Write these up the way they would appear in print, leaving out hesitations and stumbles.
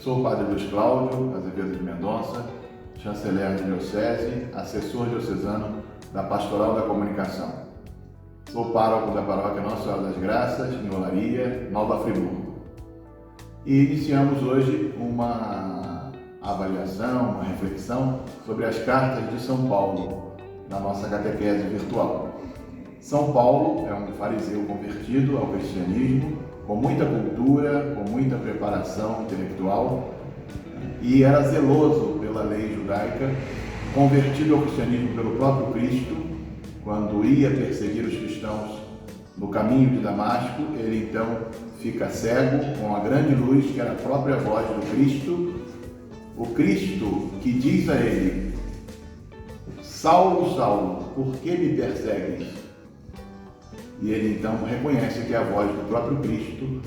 Sou o Padre Luiz Cláudio Azevedo de Mendonça, chanceler de diocese, assessor diocesano da Pastoral da Comunicação. Sou pároco da paróquia Nossa Senhora das Graças, em Olaria, Nova Friburgo. E iniciamos hoje uma avaliação, uma reflexão sobre as cartas de São Paulo, na nossa catequese virtual. São Paulo é um fariseu convertido ao cristianismo, com muita cultura, com muita preparação intelectual, e era zeloso pela lei judaica, convertido ao cristianismo pelo próprio Cristo. Quando ia perseguir os cristãos no caminho de Damasco, ele então fica cego com a grande luz que era a própria voz do Cristo, o Cristo que diz a ele: Saulo, Saulo, por que me persegues? E ele então reconhece que é a voz do próprio Cristo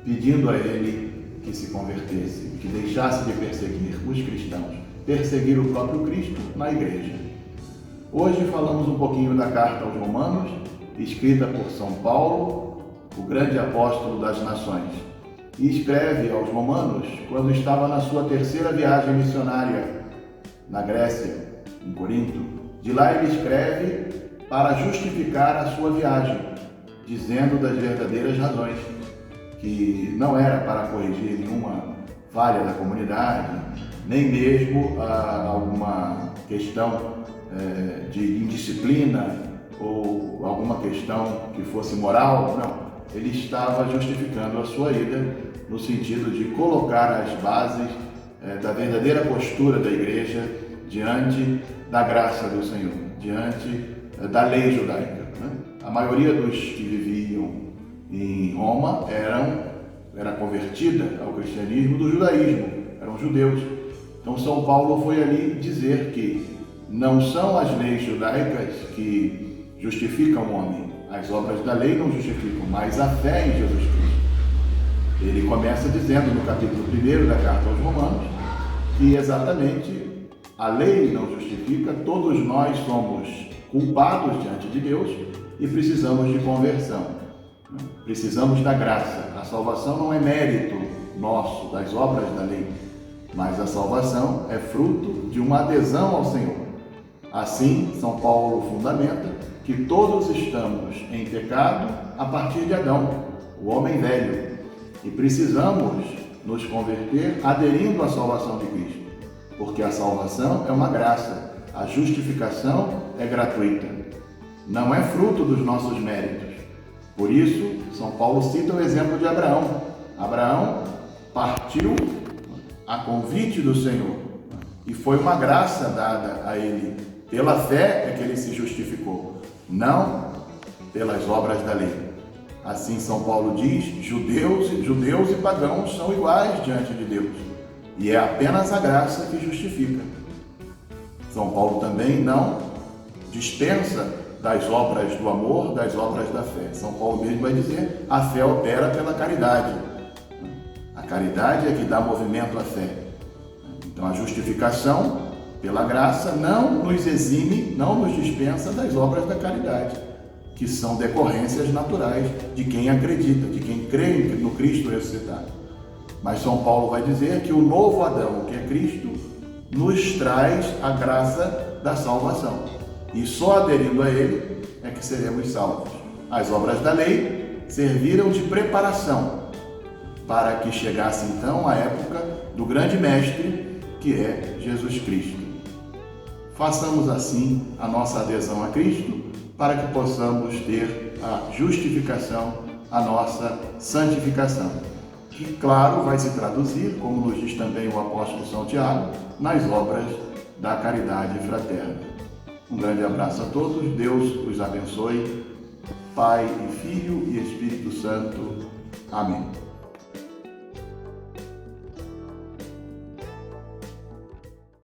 pedindo a ele que se convertesse, que deixasse de perseguir os cristãos, perseguir o próprio Cristo na igreja. Hoje falamos um pouquinho da carta aos Romanos, escrita por São Paulo, o grande apóstolo das nações. E escreve aos Romanos quando estava na sua terceira viagem missionária na Grécia, em Corinto. De lá ele escreve para justificar a sua viagem, dizendo das verdadeiras razões, que não era para corrigir nenhuma falha da comunidade, nem mesmo alguma questão de indisciplina ou alguma questão que fosse moral, não. Ele estava justificando a sua ida no sentido de colocar as bases da verdadeira postura da igreja diante da graça do Senhor, diante da lei judaica. A maioria dos que viviam em Roma era convertida ao cristianismo do judaísmo, eram judeus. Então São Paulo foi ali dizer que não são as leis judaicas que justificam o homem, as obras da lei não justificam, mas a fé em Jesus Cristo. Ele começa dizendo no capítulo 1 da carta aos Romanos que exatamente a lei não justifica, todos nós somos culpados diante de Deus e precisamos de conversão. Precisamos da graça. A salvação não é mérito nosso, das obras da lei, mas a salvação é fruto de uma adesão ao Senhor. Assim, São Paulo fundamenta que todos estamos em pecado a partir de Adão, o homem velho, e precisamos nos converter aderindo à salvação de Cristo, porque a salvação é uma graça. A justificação é gratuita, não é fruto dos nossos méritos. Por isso, São Paulo cita o exemplo de Abraão. Abraão partiu a convite do Senhor e foi uma graça dada a ele. Pela fé é que ele se justificou, não pelas obras da lei. Assim São Paulo diz: judeus e pagãos são iguais diante de Deus, e é apenas a graça que justifica. São Paulo também não dispensa das obras do amor, das obras da fé. São Paulo mesmo vai dizer: a fé opera pela caridade. A caridade é que dá movimento à fé. Então a justificação pela graça não nos exime, não nos dispensa das obras da caridade, que são decorrências naturais de quem acredita, de quem crê no Cristo ressuscitado. Mas São Paulo vai dizer que o novo Adão, que é Cristo, nos traz a graça da salvação. E só aderindo a ele é que seremos salvos. As obras da lei serviram de preparação para que chegasse então a época do grande mestre, que é Jesus Cristo. Façamos assim a nossa adesão a Cristo para que possamos ter a justificação, a nossa santificação, que, claro, vai se traduzir, como nos diz também o apóstolo São Tiago, nas obras da caridade fraterna. Um grande abraço a todos, Deus os abençoe, Pai e Filho e Espírito Santo. Amém.